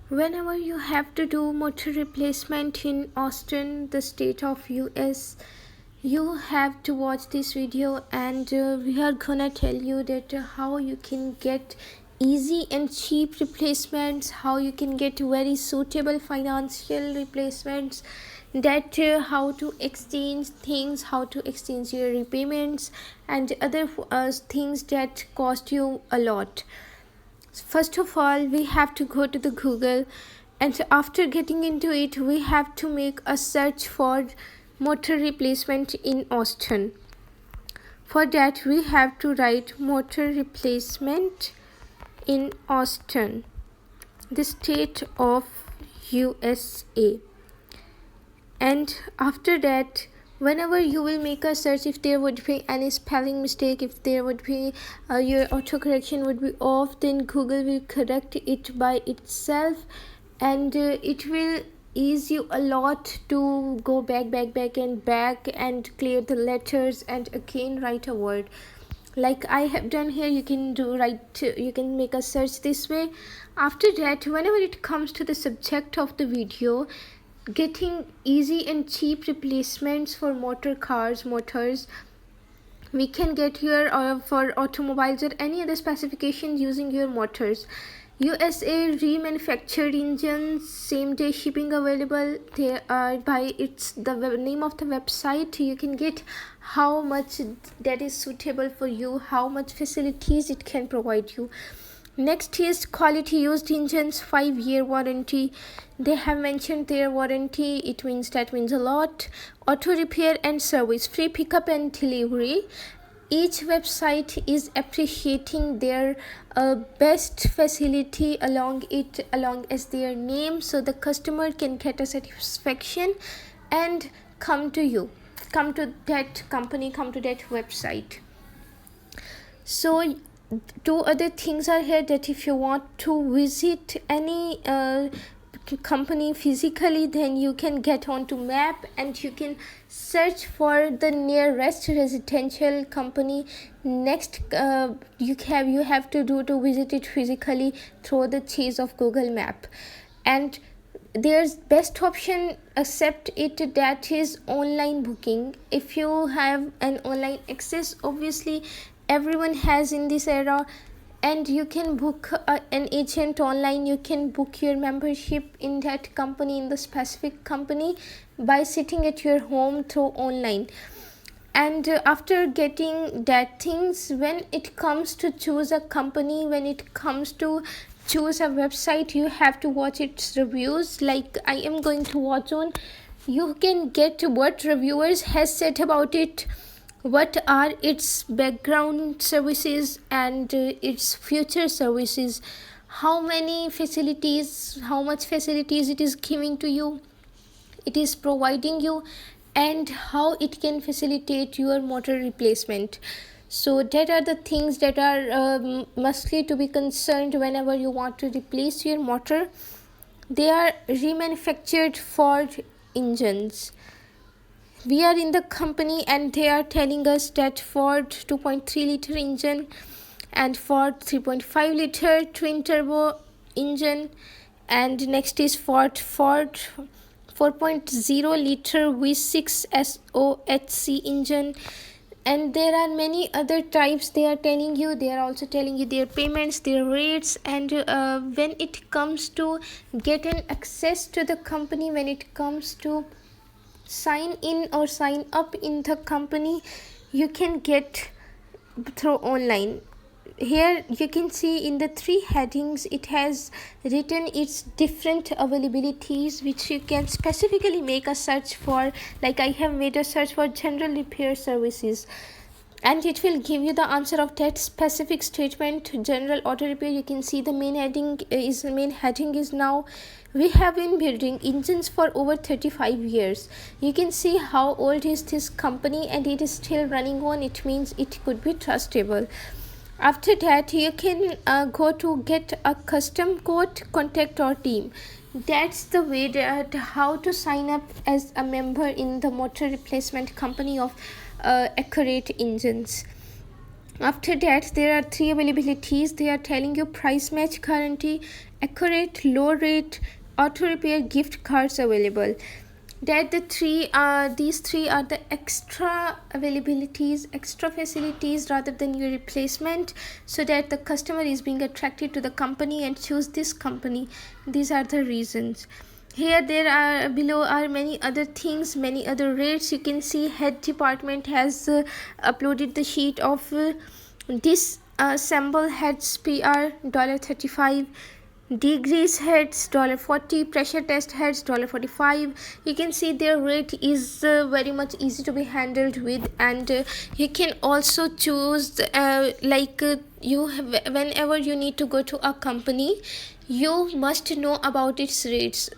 Whenever you have to do motor replacement in Austin, the state of US, you have to watch this video, and we are gonna tell you that how you can get easy and cheap replacements, how you can get very suitable financial replacements, that how to exchange things, how to exchange your repayments and other things that cost you a lot. First of all, we have to go to the Google, and after getting into it, we have to make a search for motor replacement in Austin. For that, we have to write motor replacement in Austin, the state of USA. And after that, whenever you will make a search, if there would be any spelling mistake, if there would be your autocorrection would be off, then Google will correct it by itself, and it will ease you a lot to go back and clear the letters and again write a word like I have done here. You can make a search this way. After that, whenever it comes to the subject of the video, getting easy and cheap replacements for motors, we can get here for automobiles or any other specifications using your motors. USA remanufactured engines, same day shipping available. They are by it's the name of the website. You can get how much that is suitable for you, how much facilities it can provide you. Next is quality used engines, 5-year warranty. They have mentioned their warranty. That means a lot. Auto repair and service, free pickup and delivery. Each website is appreciating their best facility along as their name, so the customer can get a satisfaction and come to that company, come to that website. So two other things are here, that if you want to visit any company physically, then you can get onto map and you can search for the nearest residential company. Next you have to do to visit it physically through the chase of Google Map. And there's best option accept it, that is online booking. If you have an online access, obviously everyone has in this era, and you can book an agent online. You can book your membership in that company, in the specific company, by sitting at your home through online. And after getting that things, when it comes to choose a company, when it comes to choose a website, you have to watch its reviews. Like I am going to watch on, you can get what reviewers has said about it, what are its background services and its future services, how much facilities it is giving to you, it is providing you, and how it can facilitate your motor replacement. So that are the things that are mostly to be concerned whenever you want to replace your motor. They are remanufactured Ford engines. We are in the company and they are telling us that Ford 2.3 liter engine and Ford 3.5 liter twin turbo engine, and next is Ford 4.0 liter V6 SOHC engine, and there are many other types. They are also telling you their payments, their rates, and when it comes to get an access to the company, when it comes to sign in or sign up in the company, you can get through online. Here you can see in the 3 headings it has written its different availabilities, which you can specifically make a search for. Like I have made a search for general repair services, and it will give you the answer of that specific statement, general auto repair. You can see the main heading is now, we have been building engines for over 35 years. You can see how old is this company and it is still running on. It means it could be trustable. After that, you can go to get a custom quote, contact our team. That's the way that how to sign up as a member in the motor replacement company of Accurate Engines. After that, there are three availabilities. They are telling you price match guarantee, accurate low rate, auto repair, gift cards available. That these three are the extra availabilities, extra facilities rather than your replacement, so that the customer is being attracted to the company and choose this company. These are the reasons. Here there are below are many other things, many other rates. You can see head department has uploaded the sheet of this sample heads PR $35, degrees heads $40, pressure test heads $45. You can see their rate is very much easy to be handled with, and you can also choose you have, whenever you need to go to a company, you must know about its rates.